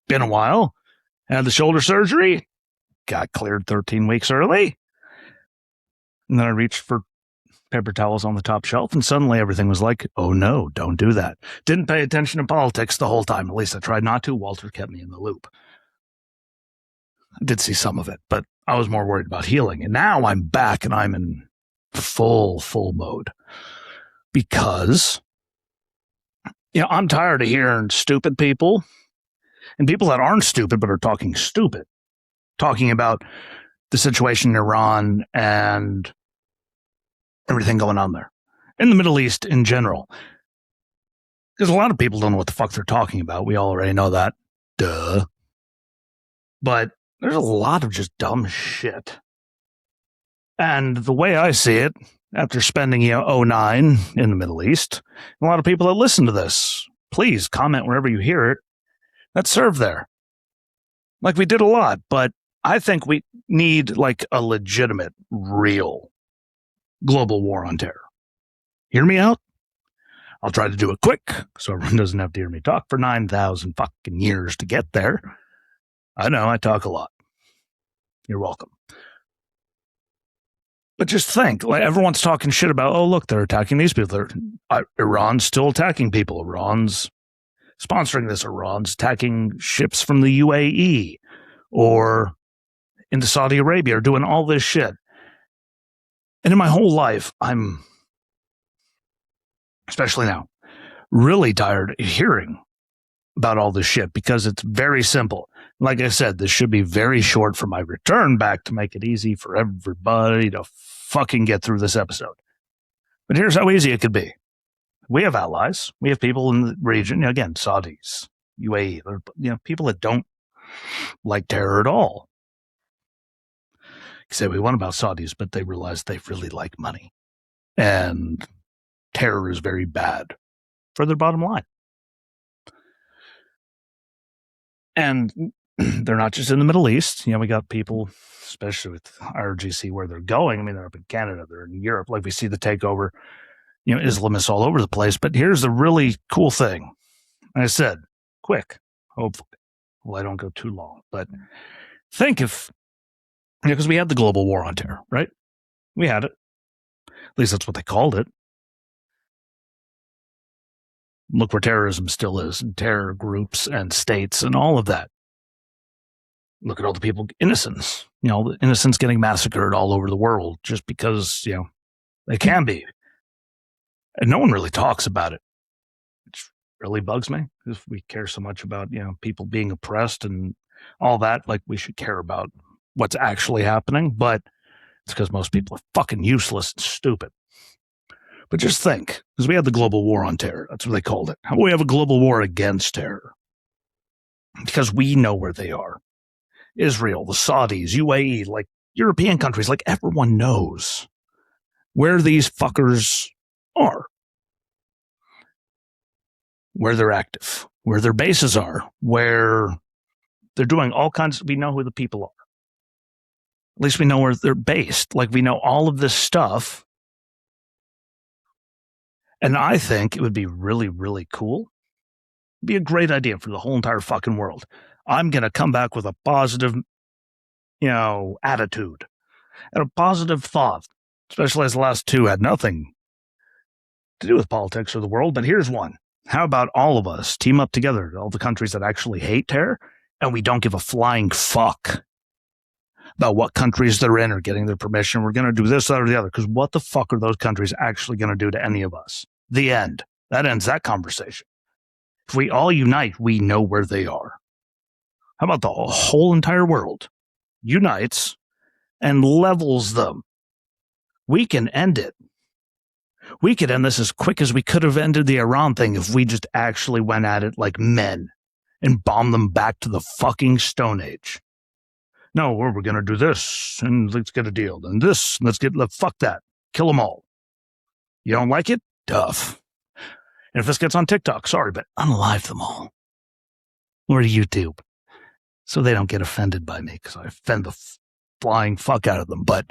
Been a while. Had the shoulder surgery. Got cleared 13 weeks early. And then I reached for paper towels on the top shelf, and suddenly everything was like, oh no, don't do that. Didn't pay attention to politics the whole time. At least I tried not to. Walter kept me in the loop. I did see some of it, but I was more worried about healing. And now I'm back and I'm in full mode. Because, I'm tired of hearing stupid people and people that aren't stupid but are talking stupid. Talking about the situation in Iran and everything going on there. In the Middle East in general. Because a lot of people don't know what the fuck they're talking about. We already know that. Duh. But there's a lot of just dumb shit. And the way I see it, after spending 09 in the Middle East, a lot of people that listen to this, please comment wherever you hear it, that serve there. Like we did a lot, but I think we need like a legitimate, real global war on terror. Hear me out? I'll try to do it quick so everyone doesn't have to hear me talk for 9,000 fucking years to get there. I know, I talk a lot. You're welcome. But just think, like everyone's talking shit about, oh, look, they're attacking these people. Iran's still attacking people. Iran's sponsoring this. Iran's attacking ships from the UAE or into Saudi Arabia or doing all this shit. And in my whole life, I'm, especially now, really tired of hearing about all this shit because it's very simple. Like I said, this should be very short for my return back to make it easy for everybody to fucking get through this episode. But here's how easy it could be. We have allies. We have people in the region, again, Saudis, UAE, people that don't like terror at all. Say we want about Saudis, but they realize they really like money. And terror is very bad for their bottom line. And they're not just in the Middle East. We got people, especially with IRGC, where they're going. I mean, they're up in Canada, they're in Europe. Like we see the takeover, Islamists all over the place. But here's the really cool thing. And I said, quick, hopefully. Well, I don't go too long. But think if, because we had the global war on terror, right? We had it. At least that's what they called it. Look where terrorism still is, and terror groups and states and all of that. Look at all the people, innocents, the innocents getting massacred all over the world just because, they can be. And no one really talks about it. It really bugs me because we care so much about, people being oppressed and all that. Like we should care about what's actually happening, but it's because most people are fucking useless and stupid. But just think, because we had the global war on terror. That's what they called it. How about we have a global war against terror? Because we know where they are. Israel, the Saudis, UAE, like European countries, like everyone knows where these fuckers are. Where they're active, where their bases are, where they're doing all kinds. We know who the people are. At least we know where they're based. Like we know all of this stuff. And I think it would be really, really cool. It'd be a great idea for the whole entire fucking world. I'm going to come back with a positive, attitude and a positive thought, especially as the last two had nothing to do with politics or the world. But here's one. How about all of us team up together, all the countries that actually hate terror, and we don't give a flying fuck about what countries they're in or getting their permission. We're going to do this, that, or the other. Because what the fuck are those countries actually going to do to any of us? The end. That ends that conversation. If we all unite, we know where they are. How about the whole entire world unites and levels them? We can end it. We could end this as quick as we could have ended the Iran thing if we just actually went at it like men and bombed them back to the fucking Stone Age. No, we're going to do this, and let's get a deal. And this, fuck that. Kill them all. You don't like it? Tough. And if this gets on TikTok, sorry, but unalive them all. Or YouTube. So they don't get offended by me, because I offend the flying fuck out of them. But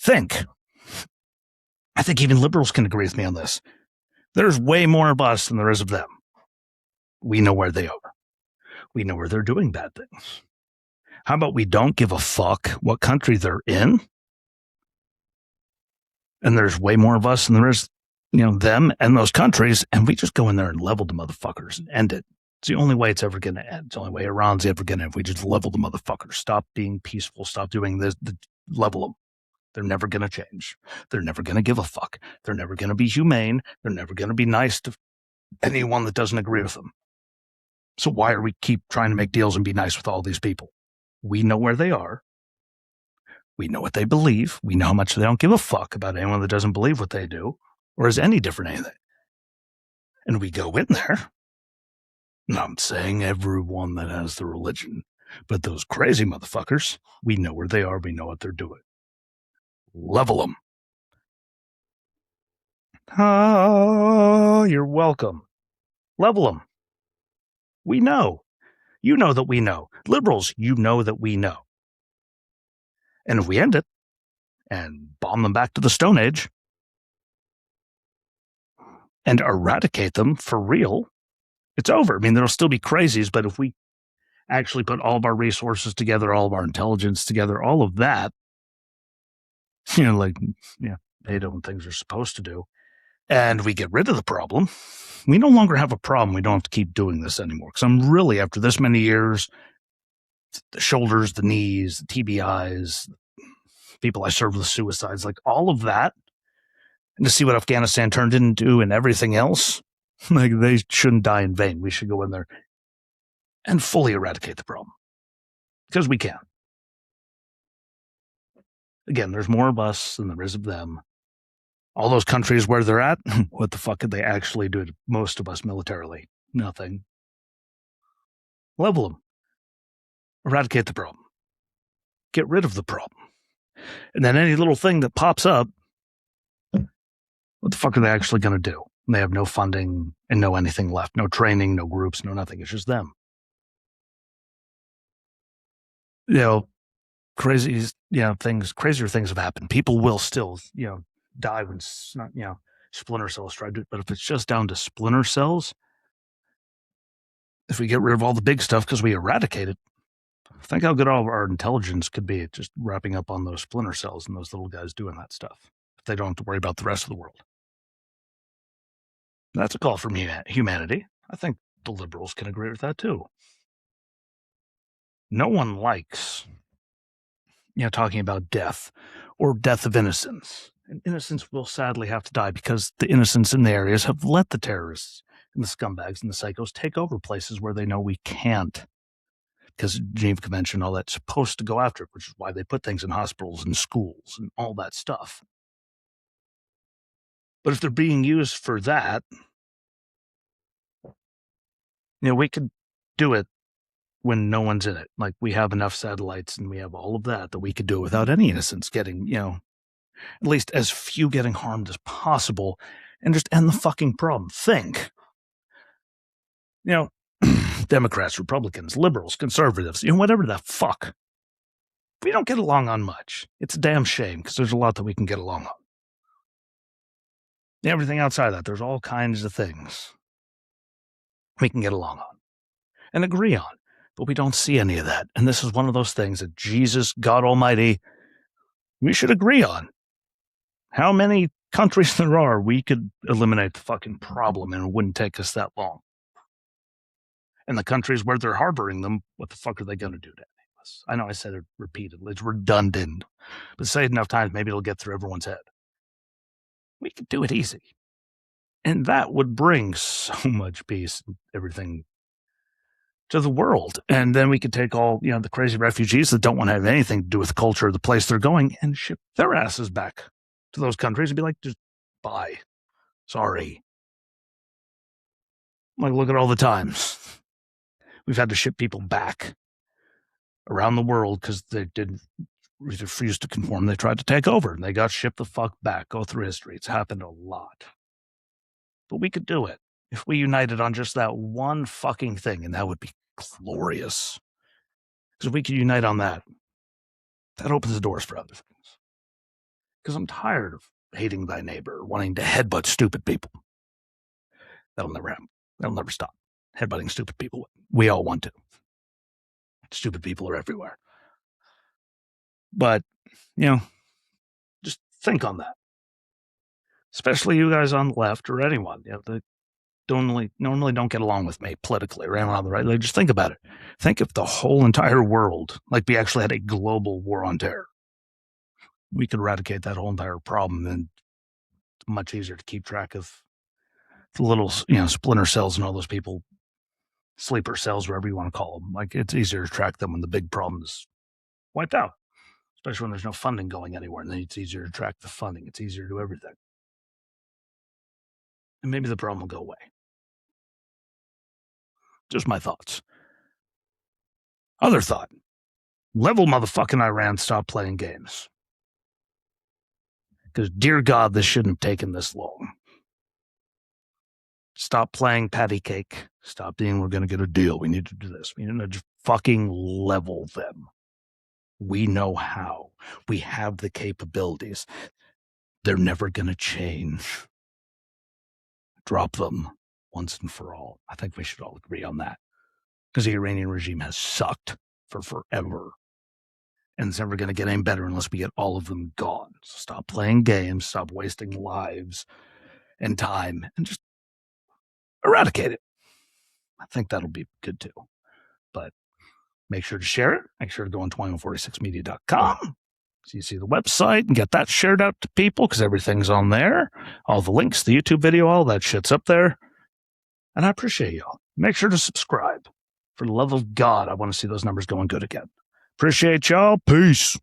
think, I think even liberals can agree with me on this. There's way more of us than there is of them. We know where they are. We know where they're doing bad things. How about we don't give a fuck what country they're in? And there's way more of us than there is, them and those countries, and we just go in there and level the motherfuckers and end it. It's the only way it's ever going to end. It's the only way Iran's ever going to end. If we just level the motherfuckers. Stop being peaceful. Stop doing this. Level them. They're never going to change. They're never going to give a fuck. They're never going to be humane. They're never going to be nice to anyone that doesn't agree with them. So why are we keep trying to make deals and be nice with all these people? We know where they are. We know what they believe. We know how much they don't give a fuck about anyone that doesn't believe what they do or is any different anything. And we go in there. And I'm saying everyone that has the religion, but those crazy motherfuckers, we know where they are. We know what they're doing. Level them. Oh, you're welcome. Level them. We know. You know that we know. Liberals, you know that we know. And if we end it and bomb them back to the Stone Age and eradicate them for real, it's over. I mean, there'll still be crazies, but if we actually put all of our resources together, all of our intelligence together, all of that, NATO and things are supposed to do, and we get rid of the problem, we no longer have a problem. We don't have to keep doing this anymore. Because I'm really, after this many years, the shoulders, the knees, the TBIs, people I served with suicides, like all of that, and to see what Afghanistan turned into and everything else, like they shouldn't die in vain. We should go in there and fully eradicate the problem. Because we can. Again, there's more of us than there is of them. All those countries where they're at, what the fuck could they actually do to most of us militarily? Nothing. Level them. Eradicate the problem. Get rid of the problem. And then any little thing that pops up, what the fuck are they actually going to do? And they have no funding and no anything left. No training, no groups, no nothing. It's just them. Crazier things have happened. People will still, die when, splinter cells try to, but if it's just down to splinter cells, if we get rid of all the big stuff because we eradicate it, think how good all of our intelligence could be at just wrapping up on those splinter cells and those little guys doing that stuff. If they don't have to worry about the rest of the world. That's a call from humanity. I think the liberals can agree with that too. No one likes, talking about death or death of innocence. And innocents will sadly have to die because the innocents in the areas have let the terrorists and the scumbags and the psychos take over places where they know we can't. Because Geneva Convention, all that's supposed to go after it, which is why they put things in hospitals and schools and all that stuff. But if they're being used for that, we could do it when no one's in it. Like we have enough satellites and we have all of that we could do it without any innocents getting, at least as few getting harmed as possible and just end the fucking problem. Think, Democrats, Republicans, liberals, conservatives, whatever the fuck. We don't get along on much. It's a damn shame because there's a lot that we can get along on. Everything outside of that, there's all kinds of things we can get along on and agree on, but we don't see any of that. And this is one of those things that Jesus, God Almighty, we should agree on. How many countries there are, we could eliminate the fucking problem and it wouldn't take us that long. And the countries where they're harboring them, what the fuck are they going to do to us? I know I said it repeatedly. It's redundant. But say it enough times, maybe it'll get through everyone's head. We could do it easy. And that would bring so much peace and everything to the world. And then we could take all, the crazy refugees that don't want to have anything to do with the culture of the place they're going and ship their asses back to those countries and be like, just bye. Sorry. Like, look at all the times we've had to ship people back around the world because they didn't refuse to conform. They tried to take over and they got shipped the fuck back. Go through history. It's happened a lot. But we could do it if we united on just that one fucking thing, and that would be glorious. Because if we could unite on that, that opens the doors for other things. Because I'm tired of hating thy neighbor, wanting to headbutt stupid people. That'll never happen. That'll never stop. Headbutting stupid people. We all want to. Stupid people are everywhere. But, just think on that. Especially you guys on the left or anyone, that normally don't get along with me politically or anyone on the right. Like, just think about it. Think if the whole entire world, like we actually had a global war on terror, we could eradicate that whole entire problem, and it's much easier to keep track of the little, splinter cells and all those people, sleeper cells, whatever you want to call them. Like, it's easier to track them when the big problem is wiped out, especially when there's no funding going anywhere, and then it's easier to track the funding. It's easier to do everything. And maybe the problem will go away. Just my thoughts. Other thought. Level motherfucking Iran, stop playing games. Because, dear God, this shouldn't have taken this long. Stop playing patty cake. Stop being, we're going to get a deal. We need to do this. We need to just fucking level them. We know how. We have the capabilities. They're never going to change. Drop them once and for all. I think we should all agree on that. Because the Iranian regime has sucked for forever. And it's never going to get any better unless we get all of them gone. So stop playing games. Stop wasting lives and time. And just eradicate it. I think that'll be good too. But make sure to share it. Make sure to go on 2146media.com. So you see the website and get that shared out to people, because everything's on there. All the links, the YouTube video, all that shit's up there. And I appreciate y'all. Make sure to subscribe. For the love of God, I want to see those numbers going good again. Appreciate y'all. Peace.